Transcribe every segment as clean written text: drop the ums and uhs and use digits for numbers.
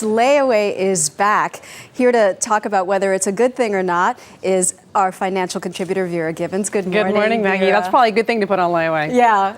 analysts. Layaway is back. Here to talk about whether it's a good thing or not is our financial contributor, Vera Gibbons. Good morning. Good morning, Maggie. Vera. That's probably a good thing to put on Layaway. Yeah,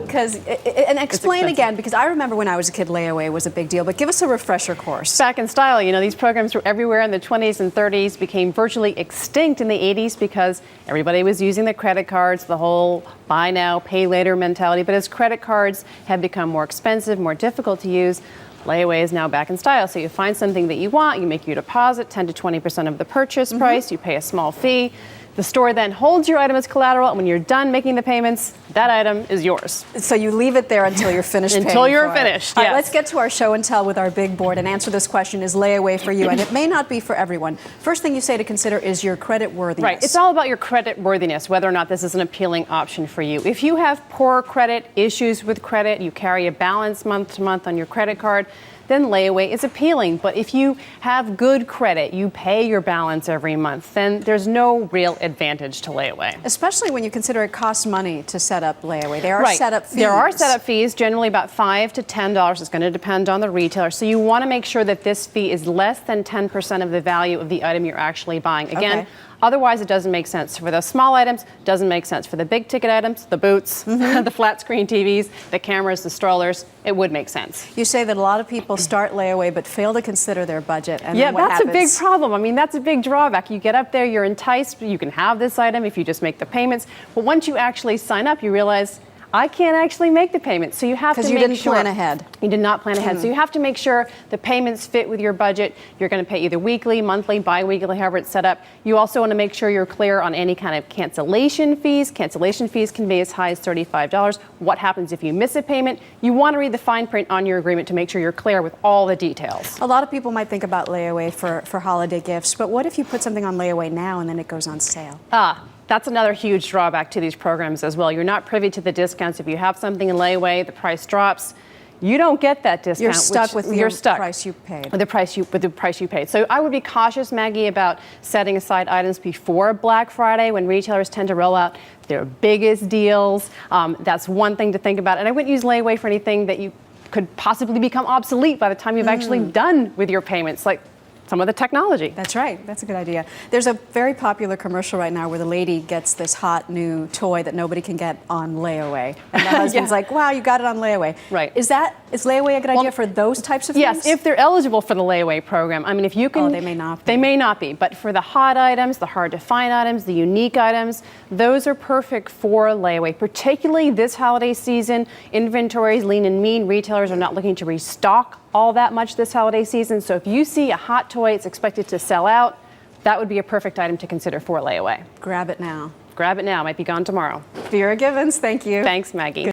and explain again, because I remember when I was a kid, Layaway was a big deal, but give us a refresher course. Back in style, you know, these programs were everywhere in the 20s and 30s, became virtually extinct in the 80s because everybody was using the credit cards, the whole buy now, pay later mentality. But as credit cards have become more expensive, more difficult to use, Layaway is now back in style. So you find something that you want, you make your deposit, 10 to 20% of the purchase price, you pay a small fee. The store then holds your item as collateral, and when you're done making the payments, that item is yours. So you leave it there until you're finished paying Until you're for finished, it. All yes. right, let's get to our show and tell with our big board and answer this question, is Layaway for you? And it may not be for everyone. First thing you say to consider is your credit worthiness. Right, it's all about your credit worthiness, whether or not this is an appealing option for you. If you have poor credit, issues with credit, you carry a balance month to month on your credit card, then Layaway is appealing. But if you have good credit, you pay your balance every month, then there's no real advantage to Layaway. Especially when you consider it costs money to set up Layaway. There are setup fees. There are setup fees, generally about $5 to $10. It's going to depend on the retailer. So you want to make sure that this fee is less than 10% of the value of the item you're actually buying. Again, otherwise it doesn't make sense. For the small items, doesn't make sense. For the big ticket items, the boots, the flat screen TVs, the cameras, the strollers, it would make sense. You say that a lot of people start Layaway but fail to consider their budget. And yeah, then what that's happens? a big problem. I mean, that's a big drawback. You get up there, you're enticed, you can have this item if you just make the payments. But once you actually sign up, you realize, I can't actually make the payments. So you have to make sure. Because you didn't plan ahead. You did not plan ahead. So you have to make sure the payments fit with your budget. You're going to pay either weekly, monthly, bi-weekly, however it's set up. You also want to make sure you're clear on any kind of cancellation fees. Cancellation fees can be as high as $35. What happens if you miss a payment? You want to read the fine print on your agreement to make sure you're clear with all the details. A lot of people might think about Layaway for holiday gifts, but what if you put something on Layaway now and then it goes on sale? That's another huge drawback to these programs as well. You're not privy to the discounts. If you have something in Layaway, the price drops. You don't get that discount. You're stuck with the price you paid. With the price you paid. So I would be cautious, Maggie, about setting aside items before Black Friday when retailers tend to roll out their biggest deals. That's one thing to think about. And I wouldn't use Layaway for anything that you could possibly become obsolete by the time you've actually done with your payments, like some of the technology. That's right. That's a good idea. There's a very popular commercial right now where the lady gets this hot new toy that nobody can get on Layaway. And the husband's like, wow, you got it on Layaway. Right. Is Layaway a good idea for those types of things? Yes, if they're eligible for the Layaway program. I mean, if you can... Oh, they may not be. They may not be. But for the hot items, the hard to find items, the unique items, those are perfect for Layaway. Particularly this holiday season, inventories lean and mean. Retailers are not looking to restock all that much this holiday season. So if you see a hot toy, it's expected to sell out, that would be a perfect item to consider for Layaway. Grab it now. Grab it now. It might be gone tomorrow. Vera Gibbons, thank you. Thanks, Maggie.